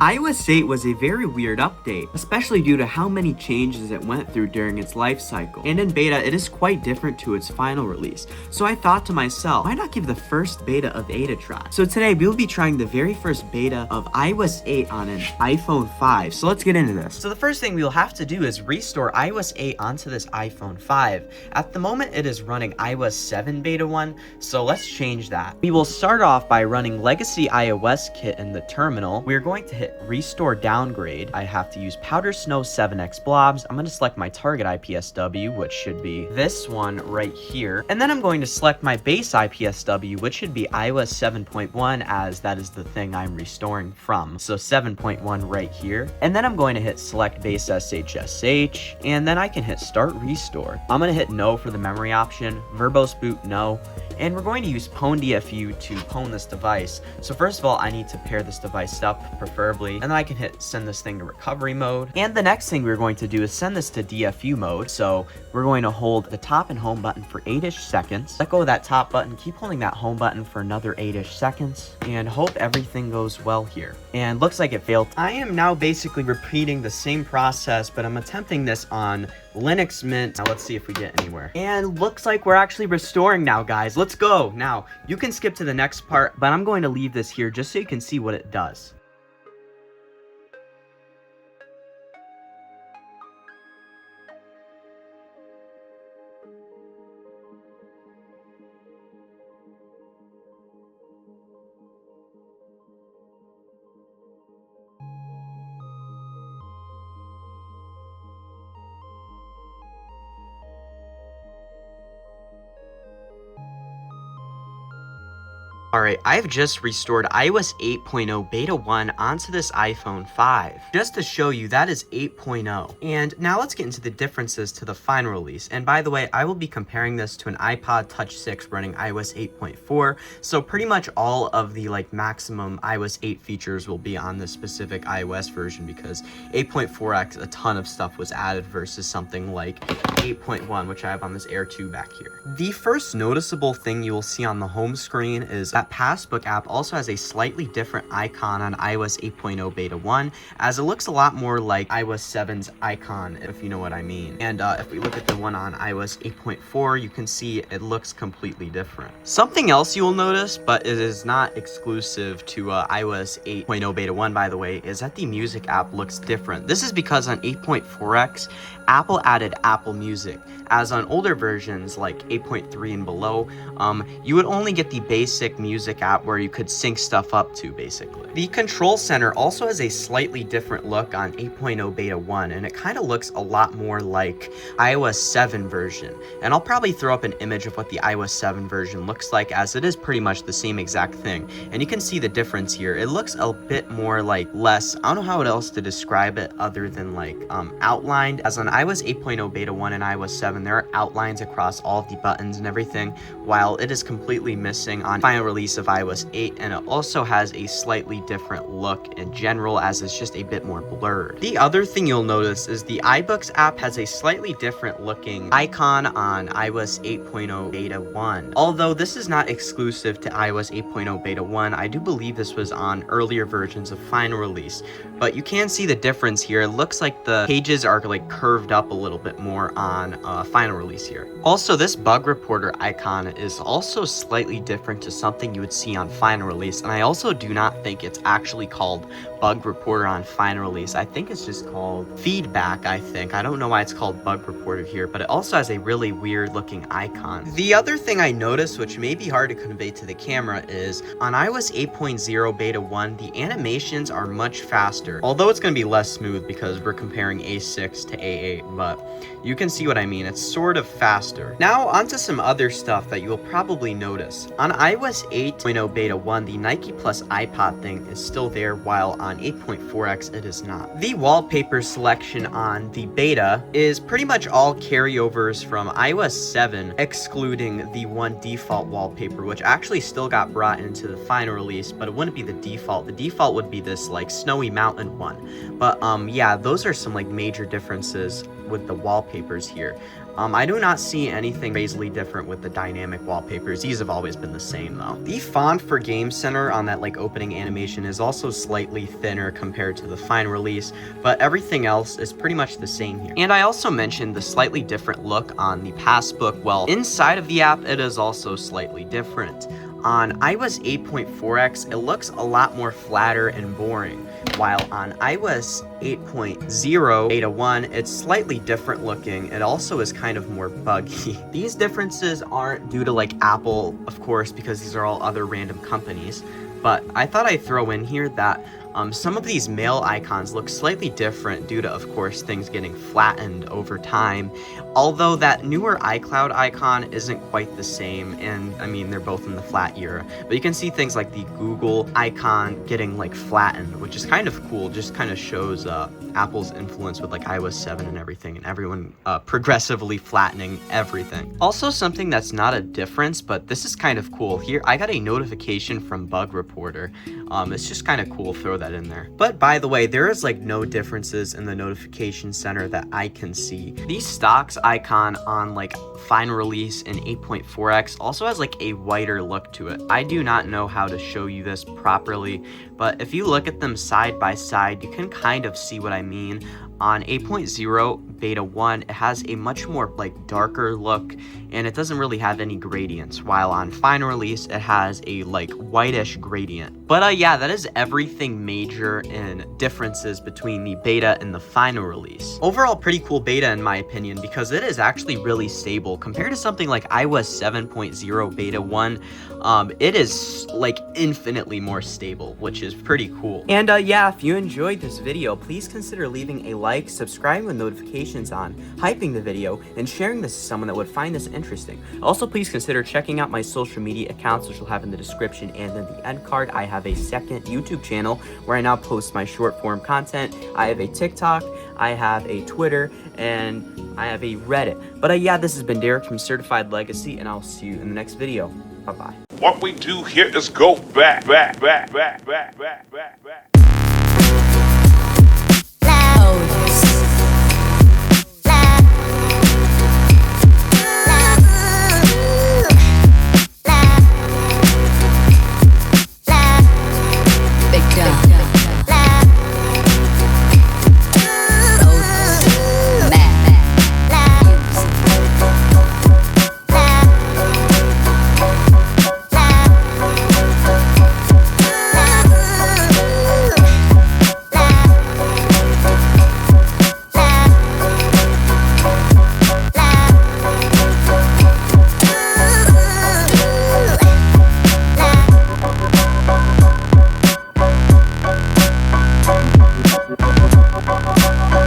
iOS 8 was a very weird update, especially due to how many changes it went through during its life cycle. And in beta, it is quite different to its final release. So I thought to myself, why not give the first beta of 8 a try? So today, we'll be trying the very first beta of iOS 8 on an iPhone 5. So let's get into this. So the first thing we'll have to do is restore iOS 8 onto this iPhone 5. At the moment, it is running iOS 7 beta 1, so let's change that. We will start off by running Legacy iOS Kit in the terminal. We're going to hit Restore Downgrade. I have to use Powder Snow 7X Blobs. I'm going to select my target IPSW, which should be this one right here. And then I'm going to select my base IPSW, which should be iOS 7.1, as that is the thing I'm restoring from. So 7.1 right here. And then I'm going to hit Select Base SHSH, and then I can hit Start Restore. I'm going to hit No for the memory option, Verbose Boot No, and we're going to use Pwn DFU to pwn this device. So first of all, I need to pair this device up, preferably, and then I can hit send this thing to recovery mode. And the next thing we're going to do is send this to DFU mode. So we're going to hold the top and home button for 8-ish seconds. Let go of that top button, keep holding that home button for another 8-ish seconds, and hope everything goes well here. And looks like it failed. I am now basically repeating the same process, but I'm attempting this on Linux Mint. Now let's see if we get anywhere. And looks like we're actually restoring now, guys. Let's go. Now, you can skip to the next part, but I'm going to leave this here just so you can see what it does. Alright, I've just restored iOS 8.0 Beta 1 onto this iPhone 5. Just to show you, that is 8.0. And now let's get into the differences to the final release. And by the way, I will be comparing this to an iPod Touch 6 running iOS 8.4. So pretty much all of the maximum iOS 8 features will be on this specific iOS version, because 8.4x, a ton of stuff was added versus something like 8.1, which I have on this Air 2 back here. The first noticeable thing you will see on the home screen is that Passbook app also has a slightly different icon on iOS 8.0 Beta 1, as it looks a lot more like iOS 7's icon, if you know what I mean. And if we look at the one on iOS 8.4, you can see it looks completely different. Something else you will notice, but it is not exclusive to iOS 8.0 Beta 1, by the way, is that the music app looks different. This is because on 8.4x, Apple added Apple Music, as on older versions like 8.3 and below, you would only get the basic music app where you could sync stuff up to, basically. The control center also has a slightly different look on 8.0 Beta 1, and it kind of looks a lot more like iOS 7 version. And I'll probably throw up an image of what the iOS 7 version looks like, as it is pretty much the same exact thing. And you can see the difference here. It looks a bit more less, I don't know how else to describe it other than outlined, as on iOS 8.0 Beta 1 and iOS 7, there are outlines across all of the buttons and everything, while it is completely missing on final release of iOS 8, and it also has a slightly different look in general, as it's just a bit more blurred. The other thing you'll notice is the iBooks app has a slightly different looking icon on iOS 8.0 Beta 1. Although this is not exclusive to iOS 8.0 Beta 1, I do believe this was on earlier versions of final release, but you can see the difference here. It looks like the pages are curved up a little bit more on final release here. Also, this bug reporter icon is also slightly different to something you would see on final release, and I also do not think it's actually called bug reporter on final release. I think it's just called feedback, I think. I don't know why it's called bug reporter here, but it also has a really weird looking icon. The other thing I noticed, which may be hard to convey to the camera, is on iOS 8.0 Beta 1, the animations are much faster. Although it's going to be less smooth because we're comparing A6 to A8, but you can see what I mean. It's sort of faster. Now onto some other stuff that you will probably notice. On iOS 8.0 Beta 1, the Nike Plus iPod thing is still there, while on 8.4x it is not. The wallpaper selection on the beta is pretty much all carryovers from iOS 7, excluding the one default wallpaper, which actually still got brought into the final release, but it wouldn't be the default. The default would be this snowy mountain one. But yeah, those are some major differences with the wallpapers here. I do not see anything crazily different with the dynamic wallpapers. These have always been the same though. The font for Game Center on that like opening animation is also slightly thinner compared to the final release, but everything else is pretty much the same here. And I also mentioned the slightly different look on the passbook. Well, inside of the app, it is also slightly different. On iOS 8.4x, it looks a lot more flatter and boring, while on iOS 8.0 Beta 1, it's slightly different looking. It also is kind of more buggy. These differences aren't due to like Apple, of course, because these are all other random companies, but I thought I'd throw in here that some of these mail icons look slightly different due to, of course, things getting flattened over time. Although that newer iCloud icon isn't quite the same, and I mean, they're both in the flat era. But you can see things like the Google icon getting like flattened, which is kind of cool. Just kind of shows Apple's influence with like iOS 7 and everything, and everyone progressively flattening everything. Also, something that's not a difference, but this is kind of cool. Here, I got a notification from Bug Reporter. It's just kind of cool, throw that in there. But by the way, there is like no differences in the notification center that I can see. The stocks icon on like final release in 8.4x also has like a whiter look to it. I do not know how to show you this properly, but if you look at them side by side, you can kind of see what I mean. On 8.0 Beta 1, it has a much more like darker look, and it doesn't really have any gradients, while on final release, it has a like whitish gradient. But yeah, that is everything major in differences between the beta and the final release. Overall, pretty cool beta in my opinion, because it is actually really stable compared to something like iOS 7.0 Beta 1. It is like infinitely more stable, which is pretty cool. And yeah, if you enjoyed this video, please consider leaving a like, subscribing with notifications on, hyping the video, and sharing this to someone that would find this interesting. Also, please consider checking out my social media accounts, which you'll have in the description and in the end card. I have a second YouTube channel where I now post my short form content. I have a TikTok, I have a Twitter, and I have a Reddit. But yeah, this has been Derek from Certified Legacy, and I'll see you in the next video. Bye-bye. What we do here is go back.